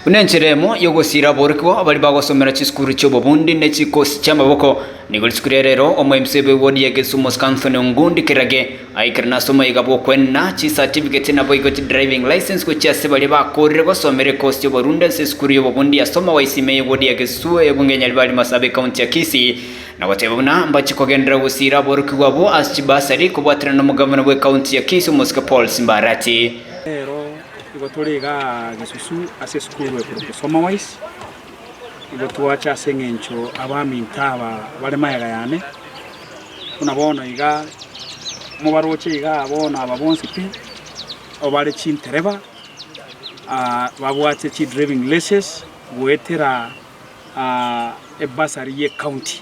Unencheremo yogosira borikwo abali bagosomera chiskuru cyo Burundi ne chikosi cy'amaboko nigoliskure rero omwemsebe wodi ya Gesusu Anthony Ngundi kirage aikirna somo igabo kwenna chi certificate na boygot driving license ko cyase bali bakorere gosomere kosi cyo Burundi siskuru yo Burundi ya Somawise me wodi ya Gesusu ebungenya bali masabe county ya Kisii na watebuna mbachi kogendera gusira borikwo abo asibasari kubwatira no mugavana we county ya Kisii Muska Paul Simbarati Igotorega Gesusu ase skulu e Somawise igotuacha sengencho abami ntaba bale mayaga yane unabona iga mubaroche iga abona ababonsi pi obale chintereba babwate chi driving license guetera ebasari ye county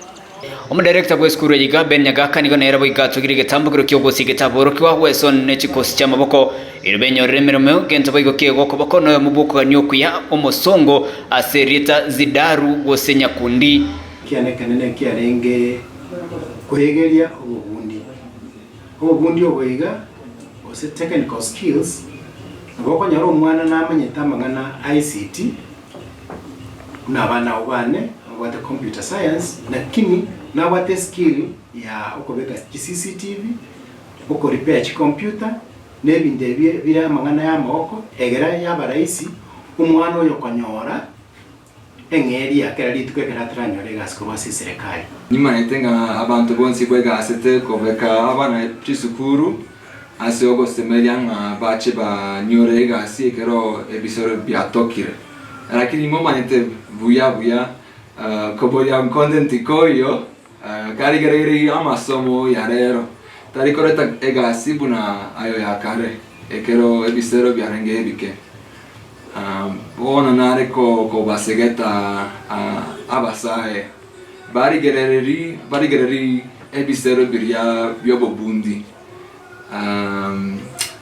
Director wa skuru yiga Benyagaka nigo nera boigatugire getambugiro kyogosi getaboro kwa Weson ne chikosi cy'amaboko irubenyo remeremo gento boigo kiego koboko no mubuko nyokuya omosongo aserita Zidaru gosenya kundi kiane kanene kiarenge kuhegeria obundi oboiga ose technical skills ngoko nyaro mwana namanyeta mangana ICT na bana obane wate computer science lakini na wate skill ya okobeka CCTV uko repair computer nebinde bira mangana ya moko egera ya baraisi umwana oyo konyora engeri akera litukekera tranyore gaskoro ase serikali nyuma itenga abantu bonsi kwega asete kobeka abana chisukuru ase ogosemeria bache ba nyore gasi kero ebisoro biatokire lakini mama nete buya koboya content koyo karigereri amasomo ya rero tarikoreta egasi buna ayo ya kare ekero ebisero byarenge ebike bona nareko basegeta abasae barigereri ebisero birya byobo bundi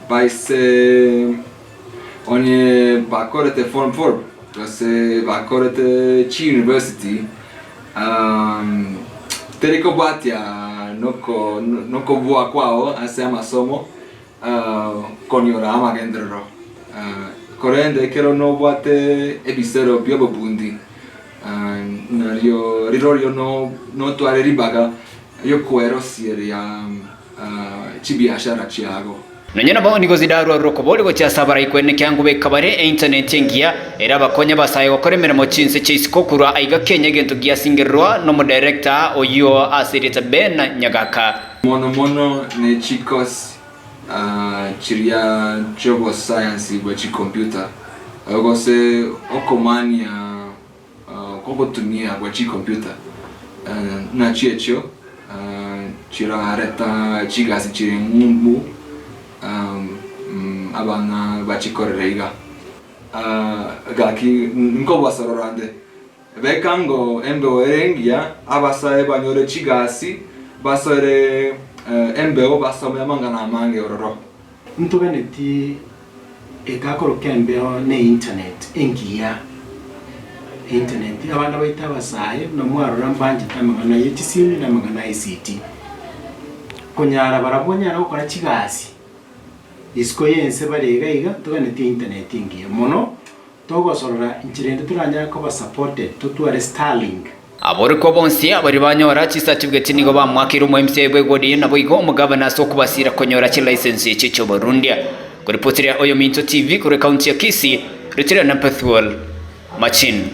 baise onye bakorete form 4 se bakorete chi university teriko batia noko bua kwao ase amasomo konyora amagendero korende kero no bate ebisero byobo bundi nario rirorio no tuare ribaga yo kwero siria chibiashara chiago Nanyana ba nigo Zidaru arokobole go cyasabara ikwene kyangu bekabare internet yengia era bakonya basaye gokoremera mo chinse chisikokura aiga Kenya gento gia singerwa no mo director oyo asirita Ben Nyagaka mono ne chikos chiria jobo science gwa chi computer go se okomania kogotumia gwa chi computer na chiecho chira reta chigasi chiri mumbu abana bachikorreiga gaki nko basarorande bekango embo erengia abasae banyore chigasi basore embo basome mangana mange ororo ntuganeti ekakoro kembeo ne internet engia internet abana baita basae no mwarora mbanje tamangana yetisimu na mangana ICT kunyara barabonyara ukora chigasi isko yense barega iga tuganeti internet ingia mono togosorora inchirende turanja ko ba supported tutware Starlink aboriko bonsi abari banyora chi certificate nigo bamwakira mu MCB godi na boigo umugabana so kubasira konyora chi license cyo Burundi kuripotira Oyo Minto TV kure county ya Kisii retira na Pathwall Machin